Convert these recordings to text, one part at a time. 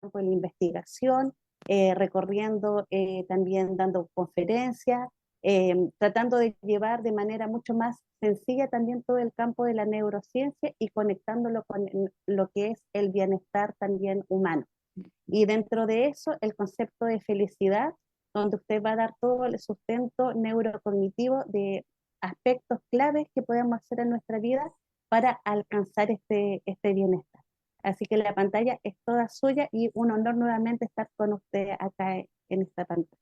campo de la investigación, recorriendo, también dando conferencias, tratando de llevar de manera mucho más sencilla también todo el campo de la neurociencia y conectándolo con lo que es el bienestar también humano. Y dentro de eso, el concepto de felicidad, donde usted va a dar todo el sustento neurocognitivo de aspectos claves que podemos hacer en nuestra vida para alcanzar este bienestar. Así que la pantalla es toda suya y un honor nuevamente estar con usted acá en esta pantalla.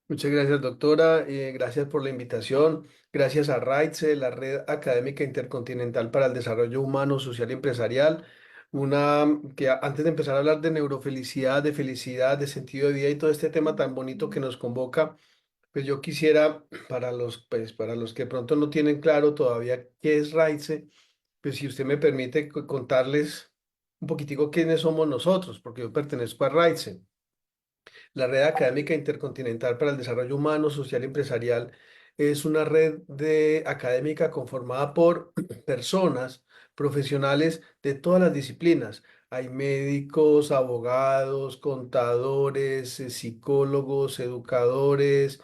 Muchas gracias, doctora. Gracias por la invitación. Gracias a RAITSE, la Red Académica Intercontinental para el Desarrollo Humano, Social y Empresarial. Antes de empezar a hablar de neurofelicidad, de felicidad, de sentido de vida y todo este tema tan bonito que nos convoca, pues yo quisiera, para los que pronto no tienen claro todavía qué es RAITSE, pues si usted me permite contarles un poquitico quiénes somos nosotros, porque yo pertenezco a RAITSE. La Red Académica Intercontinental para el Desarrollo Humano, Social y Empresarial es una académica conformada por personas profesionales de todas las disciplinas. Hay médicos, abogados, contadores, psicólogos, educadores,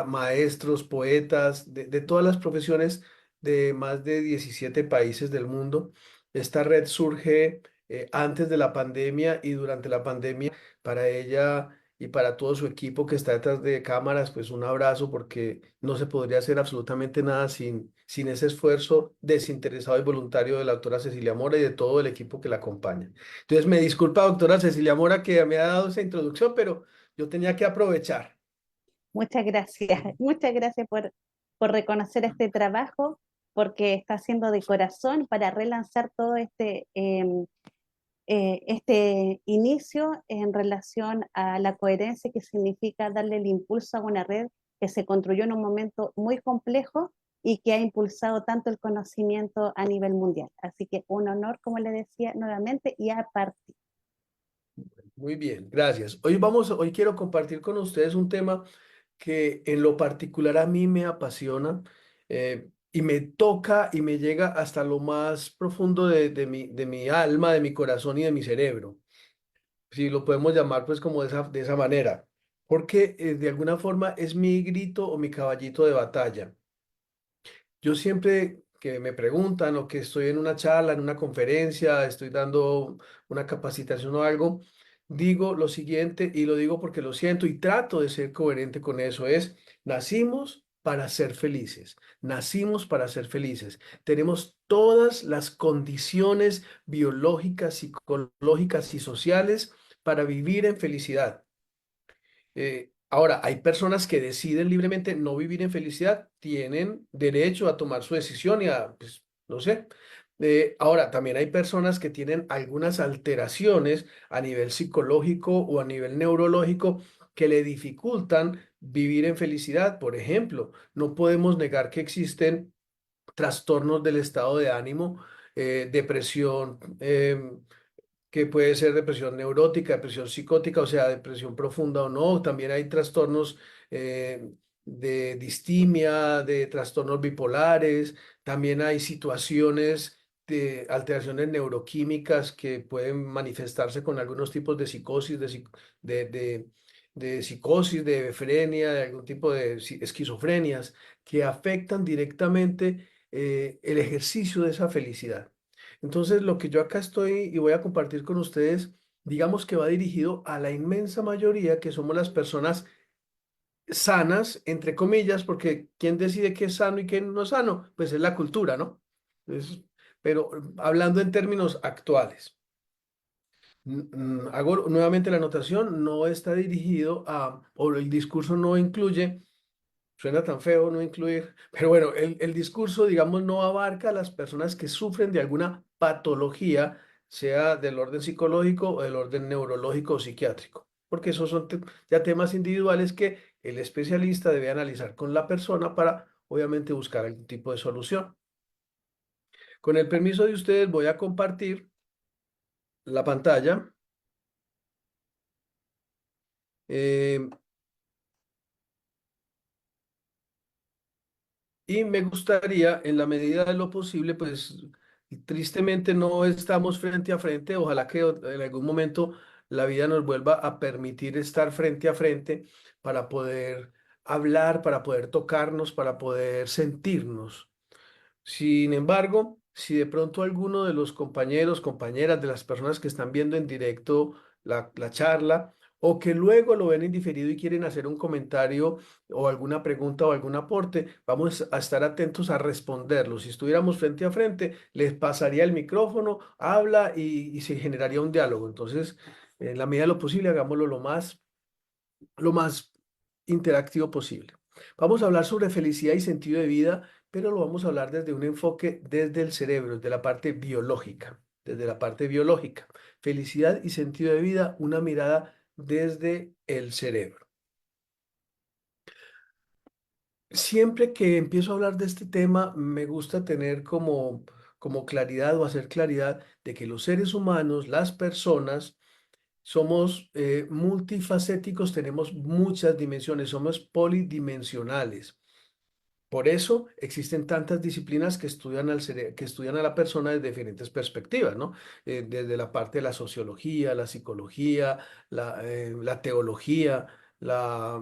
maestros, poetas, de todas las profesiones de más de 17 países del mundo. Esta red surge antes de la pandemia y durante la pandemia. Para ella y para todo su equipo que está detrás de cámaras, pues un abrazo porque no se podría hacer absolutamente nada sin ese esfuerzo desinteresado y voluntario de la doctora Cecilia Mora y de todo el equipo que la acompaña. Entonces, me disculpa, doctora Cecilia Mora, que me ha dado esa introducción, pero yo tenía que aprovechar. Muchas gracias, muchas gracias por reconocer este trabajo, porque está haciendo de corazón para relanzar todo este inicio en relación a la coherencia que significa darle el impulso a una red que se construyó en un momento muy complejo y que ha impulsado tanto el conocimiento a nivel mundial. Así que un honor, como le decía nuevamente, y a partir. Muy bien, gracias. Hoy quiero compartir con ustedes un tema que en lo particular a mí me apasiona y me toca y me llega hasta lo más profundo de mi alma, de mi corazón y de mi cerebro. Si lo podemos llamar pues como de esa manera, porque de alguna forma es mi grito o mi caballito de batalla. Yo siempre que me preguntan o que estoy en una charla, en una conferencia, estoy dando una capacitación o algo, digo lo siguiente y lo digo porque lo siento y trato de ser coherente con eso, es nacimos para ser felices, nacimos para ser felices. Tenemos todas las condiciones biológicas, psicológicas y sociales para vivir en felicidad. Ahora, hay personas que deciden libremente no vivir en felicidad, tienen derecho a tomar su decisión y a, pues, no sé. Ahora, también hay personas que tienen algunas alteraciones a nivel psicológico o a nivel neurológico que le dificultan vivir en felicidad. Por ejemplo, no podemos negar que existen trastornos del estado de ánimo, depresión, que puede ser depresión neurótica, depresión psicótica, o sea, depresión profunda o no. También hay trastornos de distimia, de trastornos bipolares. También hay situaciones de alteraciones neuroquímicas que pueden manifestarse con algunos tipos de psicosis, de, de- de psicosis, de efrenia, de algún tipo de esquizofrenias que afectan directamente el ejercicio de esa felicidad. Entonces, lo que yo acá estoy y voy a compartir con ustedes, digamos que va dirigido a la inmensa mayoría que somos las personas sanas, entre comillas, porque ¿quién decide qué es sano y qué no es sano? Pues es la cultura, ¿no? Pero hablando en términos actuales, hago nuevamente la anotación, no está dirigido o el discurso no incluye. Suena tan feo no incluir, pero bueno, el discurso, digamos, no abarca a las personas que sufren de alguna patología, sea del orden psicológico o del orden neurológico o psiquiátrico, porque esos son ya temas individuales que el especialista debe analizar con la persona para, obviamente, buscar algún tipo de solución. Con el permiso de ustedes, voy a compartir la pantalla. eh, Y me gustaría, en la medida de lo posible, pues tristemente no estamos frente a frente, ojalá que en algún momento la vida nos vuelva a permitir estar frente a frente para poder hablar, para poder tocarnos, para poder sentirnos. Sin embargo, si de pronto alguno de los compañeros, compañeras, de las personas que están viendo en directo la charla, o que luego lo ven en diferido y quieren hacer un comentario o alguna pregunta o algún aporte, vamos a estar atentos a responderlo. Si estuviéramos frente a frente, les pasaría el micrófono, habla y se generaría un diálogo. Entonces, en la medida de lo posible, hagámoslo lo más interactivo posible. Vamos a hablar sobre felicidad y sentido de vida, pero lo vamos a hablar desde un enfoque desde el cerebro, desde la parte biológica, desde la parte biológica. Felicidad y sentido de vida, una mirada desde el cerebro. Siempre que empiezo a hablar de este tema, me gusta tener como claridad o hacer claridad de que los seres humanos, las personas, somos multifacéticos, tenemos muchas dimensiones, somos polidimensionales. Por eso existen tantas disciplinas que estudian que estudian a la persona desde diferentes perspectivas, ¿no? Desde la parte de la sociología, la psicología, la teología, la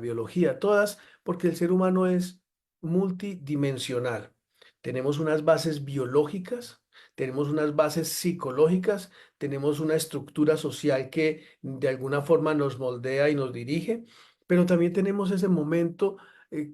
biología, todas, porque el ser humano es multidimensional. Tenemos unas bases biológicas, tenemos unas bases psicológicas, tenemos una estructura social que de alguna forma nos moldea y nos dirige, pero también tenemos ese momento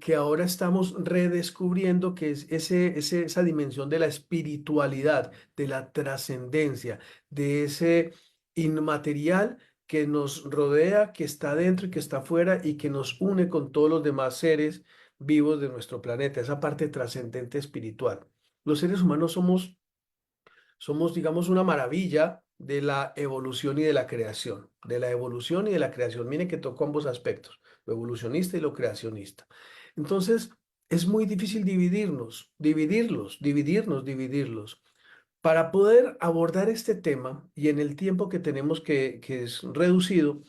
que ahora estamos redescubriendo, que es esa dimensión de la espiritualidad, de la trascendencia, de ese inmaterial que nos rodea, que está dentro y que está afuera y que nos une con todos los demás seres vivos de nuestro planeta, esa parte trascendente espiritual. Los seres humanos somos, digamos, una maravilla de la evolución y de la creación, de la evolución y de la creación. Miren que toco ambos aspectos, lo evolucionista y lo creacionista. Entonces, es muy difícil dividirlos. Para poder abordar este tema y en el tiempo que tenemos que es reducido,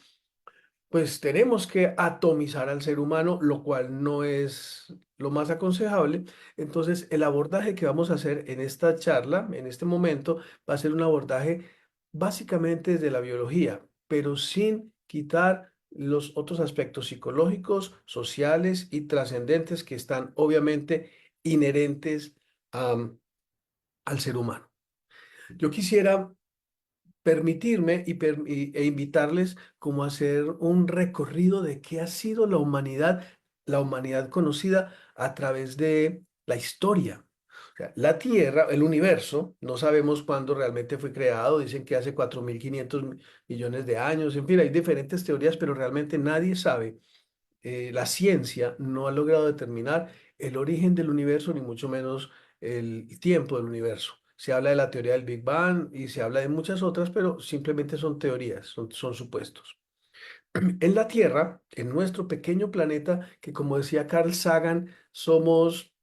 pues tenemos que atomizar al ser humano, lo cual no es lo más aconsejable. Entonces, el abordaje que vamos a hacer en esta charla, en este momento, va a ser un abordaje básicamente desde la biología, pero sin quitar los otros aspectos psicológicos, sociales y trascendentes que están obviamente inherentes al ser humano. Yo quisiera permitirme e invitarles como a hacer un recorrido de qué ha sido la humanidad conocida a través de la historia. O sea, la Tierra, el universo, no sabemos cuándo realmente fue creado, dicen que hace 4.500 millones de años, en fin, hay diferentes teorías, pero realmente nadie sabe. La ciencia no ha logrado determinar el origen del universo, ni mucho menos el tiempo del universo. Se habla de la teoría del Big Bang y se habla de muchas otras, pero simplemente son teorías, son supuestos. En la Tierra, en nuestro pequeño planeta, que como decía Carl Sagan, somos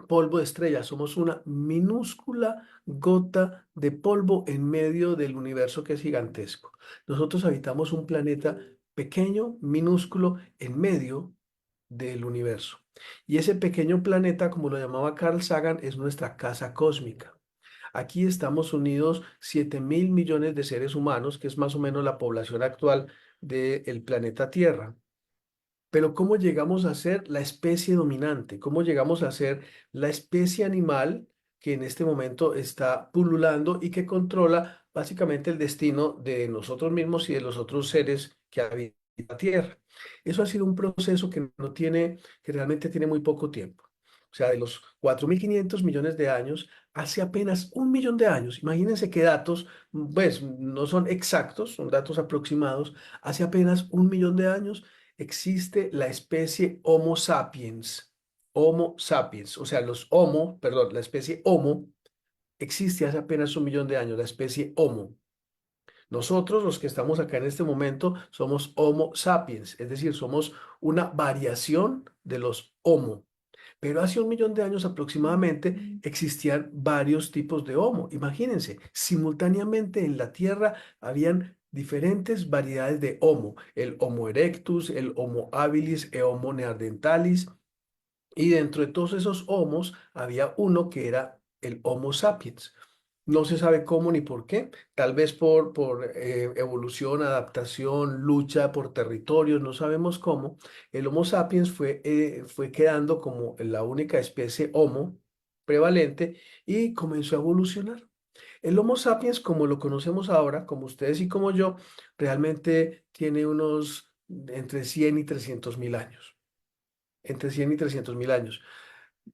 polvo de estrella, somos una minúscula gota de polvo en medio del universo que es gigantesco. Nosotros habitamos un planeta pequeño, minúsculo, en medio del universo. Y ese pequeño planeta, como lo llamaba Carl Sagan, es nuestra casa cósmica. Aquí estamos unidos 7.000 millones de seres humanos, que es más o menos la población actual del planeta Tierra. Pero ¿cómo llegamos a ser la especie dominante? ¿Cómo llegamos a ser la especie animal que en este momento está pululando y que controla básicamente el destino de nosotros mismos y de los otros seres que habitan la Tierra? Eso ha sido un proceso que realmente tiene muy poco tiempo. O sea, de los 4.500 millones de años, hace apenas 1 millón de años, imagínense qué datos, pues no son exactos, son datos aproximados, hace apenas 1 millón de años existe la especie Homo sapiens. Homo sapiens, o sea, perdón, la especie Homo existe hace apenas 1 millón de años, la especie Homo. Nosotros, los que estamos acá en este momento, somos Homo sapiens, es decir, somos una variación de los Homo. Pero hace 1 millón de años aproximadamente existían varios tipos de Homo. Imagínense, simultáneamente en la Tierra habían diferentes variedades de Homo, el Homo erectus, el Homo habilis, el Homo neanderthalis, y dentro de todos esos Homos había uno que era el Homo sapiens. No se sabe cómo ni por qué, tal vez por evolución, adaptación, lucha por territorios, no sabemos cómo. El Homo sapiens fue quedando como la única especie Homo prevalente y comenzó a evolucionar. El Homo sapiens, como lo conocemos ahora, como ustedes y como yo, realmente tiene unos entre 100 y 300 mil años. Entre 100 y 300 mil años.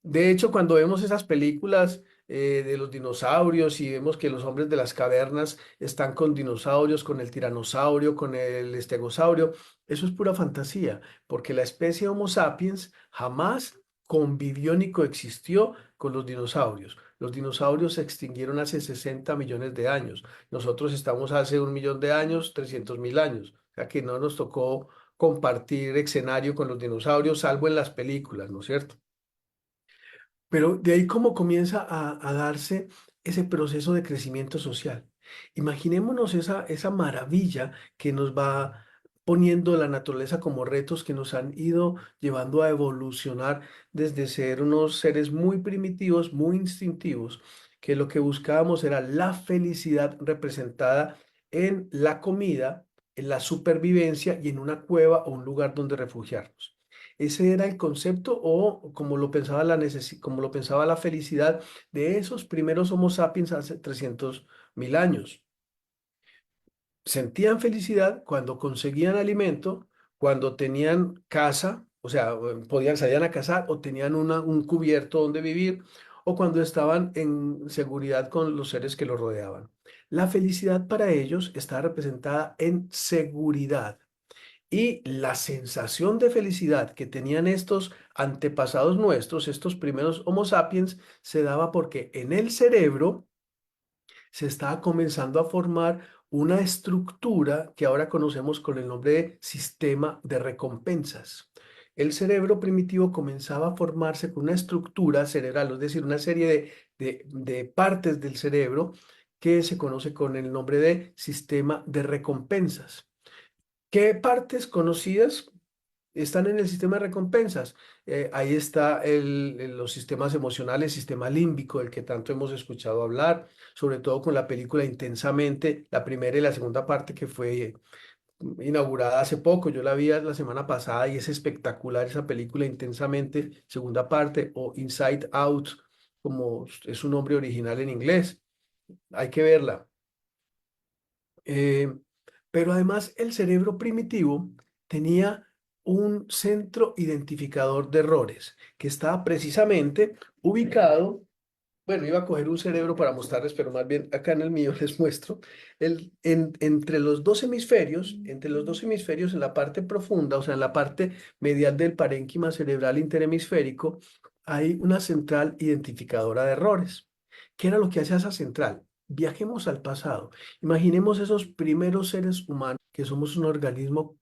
De hecho, cuando vemos esas películas de los dinosaurios y vemos que los hombres de las cavernas están con dinosaurios, con el tiranosaurio, con el estegosaurio, eso es pura fantasía, porque la especie Homo sapiens jamás convivió ni coexistió con los dinosaurios. Los dinosaurios se extinguieron hace 60 millones de años. Nosotros estamos hace 1 millón de años, 300 mil años. O sea que no nos tocó compartir escenario con los dinosaurios, salvo en las películas, ¿no es cierto? Pero de ahí cómo comienza a darse ese proceso de crecimiento social. Imaginémonos esa maravilla que nos va poniendo la naturaleza como retos que nos han ido llevando a evolucionar desde ser unos seres muy primitivos, muy instintivos, que lo que buscábamos era la felicidad representada en la comida, en la supervivencia y en una cueva o un lugar donde refugiarnos. Ese era el concepto o como lo pensaba como lo pensaba la felicidad de esos primeros Homo sapiens hace 300 mil años. Sentían felicidad cuando conseguían alimento, cuando tenían casa, o sea, salían a cazar o tenían un cubierto donde vivir, o cuando estaban en seguridad con los seres que los rodeaban. La felicidad para ellos está representada en seguridad. Y la sensación de felicidad que tenían estos antepasados nuestros, estos primeros Homo sapiens, se daba porque en el cerebro se estaba comenzando a formar una estructura que ahora conocemos con el nombre de sistema de recompensas. El cerebro primitivo comenzaba a formarse con una estructura cerebral, es decir, una serie de partes del cerebro que se conoce con el nombre de sistema de recompensas. ¿Qué partes conocidas están en el sistema de recompensas? Ahí está los sistemas emocionales, sistema límbico, del que tanto hemos escuchado hablar, sobre todo con la película Intensamente, la primera y la segunda parte que fue inaugurada hace poco. Yo la vi la semana pasada y es espectacular esa película Intensamente, segunda parte, o Inside Out, como es su nombre original en inglés. Hay que verla. Eh, pero además el cerebro primitivo tenía un centro identificador de errores que estaba precisamente ubicado, bueno, iba a coger un cerebro para mostrarles, pero más bien acá en el mío les muestro, entre los dos hemisferios en la parte profunda, o sea, en la parte medial del parénquima cerebral interhemisférico, hay una central identificadora de errores. ¿Qué era lo que hacía esa central? Viajemos al pasado. Imaginemos esos primeros seres humanos, que somos un organismo,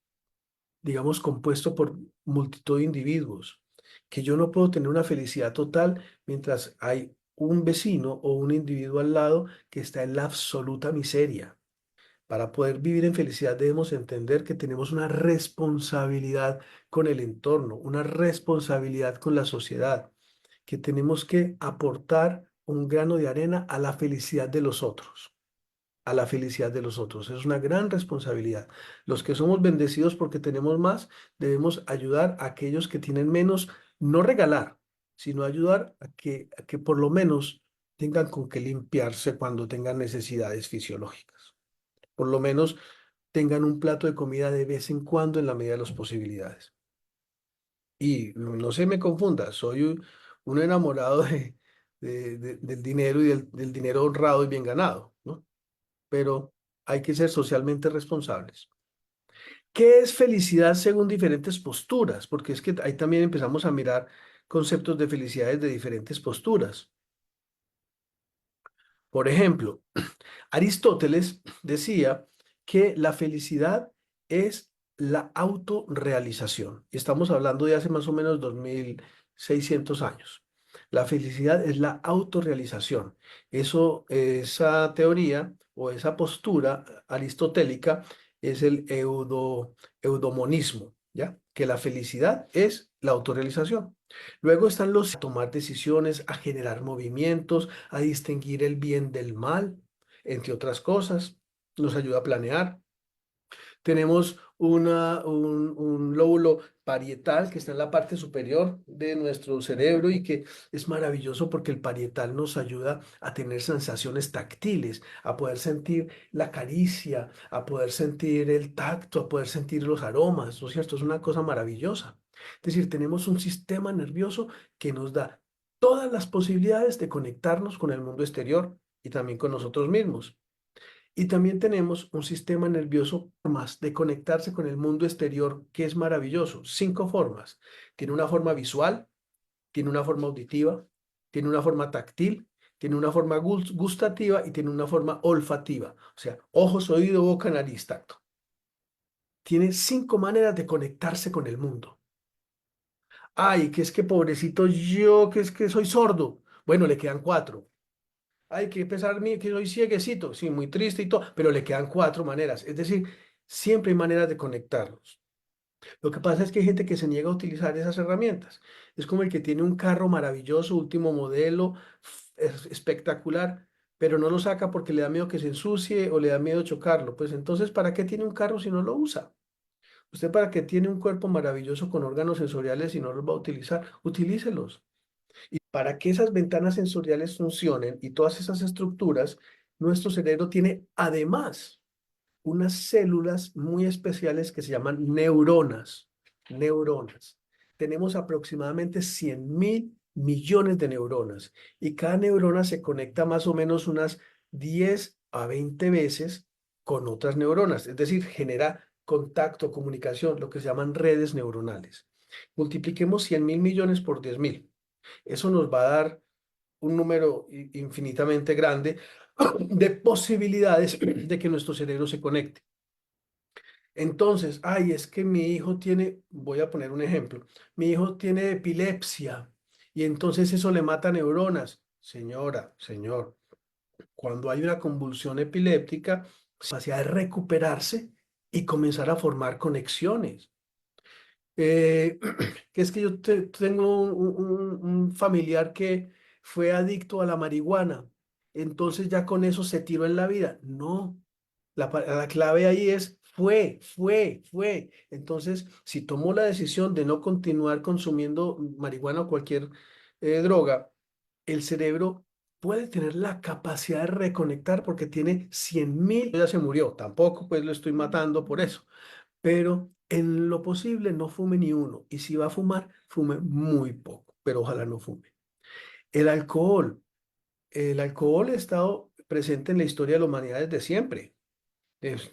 digamos, compuesto por multitud de individuos, que yo no puedo tener una felicidad total mientras hay un vecino o un individuo al lado que está en la absoluta miseria. Para poder vivir en felicidad debemos entender que tenemos una responsabilidad con el entorno, una responsabilidad con la sociedad, que tenemos que aportar un grano de arena a la felicidad de los otros, a la felicidad de los otros. Es una gran responsabilidad. Los que somos bendecidos porque tenemos más, debemos ayudar a aquellos que tienen menos, no regalar, sino ayudar a que por lo menos tengan con qué limpiarse cuando tengan necesidades fisiológicas. Por lo menos tengan un plato de comida de vez en cuando en la medida de las posibilidades. Y no se me confunda, soy un enamorado del dinero y del dinero honrado y bien ganado, ¿no? Pero hay que ser socialmente responsables. ¿Qué es felicidad según diferentes posturas? Porque es que ahí también empezamos a mirar conceptos de felicidad desde diferentes posturas. Por ejemplo, Aristóteles decía que la felicidad es la autorrealización. Y estamos hablando de hace más o menos 2600 años. La felicidad es la autorrealización. Esa teoría o esa postura aristotélica es el eudomonismo, ¿ya? Que la felicidad es la autorrealización. Luego están los a tomar decisiones, a generar movimientos, a distinguir el bien del mal, entre otras cosas. Nos ayuda a planear. Tenemos un lóbulo parietal que está en la parte superior de nuestro cerebro y que es maravilloso porque el parietal nos ayuda a tener sensaciones táctiles, a poder sentir la caricia, a poder sentir el tacto, a poder sentir los aromas, ¿no es cierto? Es una cosa maravillosa. Es decir, tenemos un sistema nervioso que nos da todas las posibilidades de conectarnos con el mundo exterior y también con nosotros mismos. Y también tenemos un sistema nervioso más de conectarse con el mundo exterior que es maravilloso. 5 formas. Tiene una forma visual, tiene una forma auditiva, tiene una forma táctil, tiene una forma gustativa y tiene una forma olfativa. O sea, ojos, oído, boca, nariz, tacto. Tiene 5 maneras de conectarse con el mundo. Ay, que es que pobrecito yo, que es que soy sordo. Bueno, le quedan 4. Hay que pesar mí que soy cieguecito, sí, muy triste y todo, pero le quedan 4 maneras. Es decir, siempre hay maneras de conectarnos. Lo que pasa es que hay gente que se niega a utilizar esas herramientas. Es como el que tiene un carro maravilloso, último modelo, es espectacular, pero no lo saca porque le da miedo que se ensucie o le da miedo chocarlo. Pues entonces, ¿para qué tiene un carro si no lo usa? ¿Usted para qué tiene un cuerpo maravilloso con órganos sensoriales si no los va a utilizar? Utilícelos. Y para que esas ventanas sensoriales funcionen y todas esas estructuras, nuestro cerebro tiene además unas células muy especiales que se llaman neuronas. Neuronas. Tenemos aproximadamente 100.000 millones de neuronas y cada neurona se conecta más o menos unas 10 a 20 veces con otras neuronas, es decir, genera contacto, comunicación, lo que se llaman redes neuronales. Multipliquemos 100.000 millones por 10.000. Eso nos va a dar un número infinitamente grande de posibilidades de que nuestro cerebro se conecte. Entonces, ay, es que mi hijo tiene, voy a poner un ejemplo, mi hijo tiene epilepsia y entonces eso le mata neuronas. Señora, señor, cuando hay una convulsión epiléptica, capacidad de recuperarse y comenzar a formar conexiones. Eh, que es que yo tengo un familiar que fue adicto a la marihuana, entonces ya con eso se tiró en la vida. No, la clave ahí es fue. Entonces, si tomó la decisión de no continuar consumiendo marihuana o cualquier droga, el cerebro puede tener la capacidad de reconectar porque tiene 100.000, ya se murió, tampoco pues lo estoy matando por eso, pero en lo posible no fume ni uno. Y si va a fumar, fume muy poco, pero ojalá no fume. El alcohol. El alcohol ha estado presente en la historia de la humanidad desde siempre.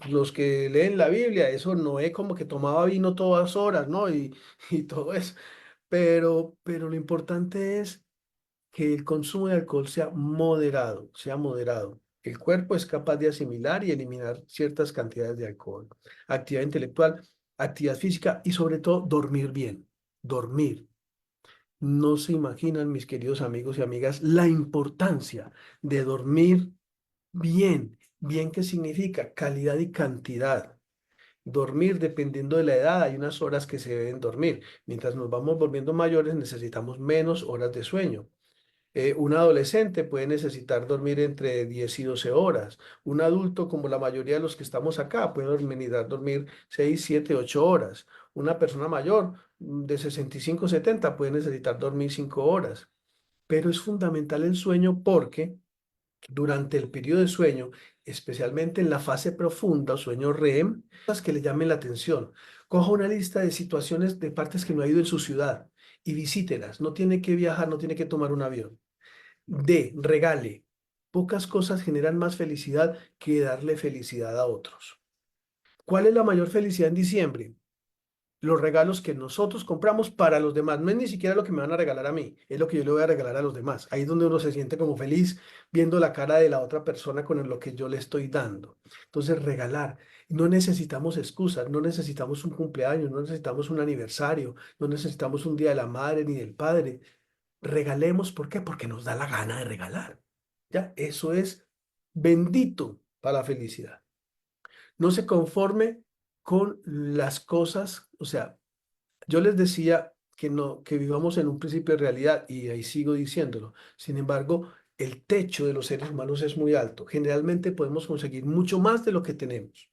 Los que leen la Biblia, eso Noé como que tomaba vino todas horas, ¿no? Y todo eso. Pero lo importante es que el consumo de alcohol sea moderado, sea moderado. El cuerpo es capaz de asimilar y eliminar ciertas cantidades de alcohol. Actividad intelectual, actividad física y sobre todo dormir bien. Dormir. No se imaginan, mis queridos amigos y amigas, la importancia de dormir bien. Bien, ¿qué significa? Calidad y cantidad. Dormir, dependiendo de la edad, hay unas horas que se deben dormir. Mientras nos vamos volviendo mayores, necesitamos menos horas de sueño. Un adolescente puede necesitar dormir entre 10 y 12 horas. Un adulto, como la mayoría de los que estamos acá, puede necesitar dormir 6, 7, 8 horas. Una persona mayor de 65, 70 puede necesitar dormir 5 horas. Pero es fundamental el sueño porque durante el periodo de sueño, especialmente en la fase profunda o sueño REM, cosas que le llamen la atención. Coja una lista de situaciones de partes que no ha ido en su ciudad y visítelas. No tiene que viajar, no tiene que tomar un avión. Regale. Pocas cosas generan más felicidad que darle felicidad a otros. ¿Cuál es la mayor felicidad en diciembre? Los regalos que nosotros compramos para los demás. No es ni siquiera lo que me van a regalar a mí, es lo que yo le voy a regalar a los demás. Ahí es donde uno se siente como feliz viendo la cara de la otra persona con lo que yo le estoy dando. Entonces, regalar. No necesitamos excusas, no necesitamos un cumpleaños, no necesitamos un aniversario, no necesitamos un día de la madre ni del padre. Regalemos, ¿por qué? Porque nos da la gana de regalar. ¿Ya? Eso es bendito para la felicidad. No se conforme con las cosas, o sea, yo les decía que no, que vivamos en un principio de realidad, y ahí sigo diciéndolo. Sin embargo, el techo de los seres humanos es muy alto. Generalmente podemos conseguir mucho más de lo que tenemos.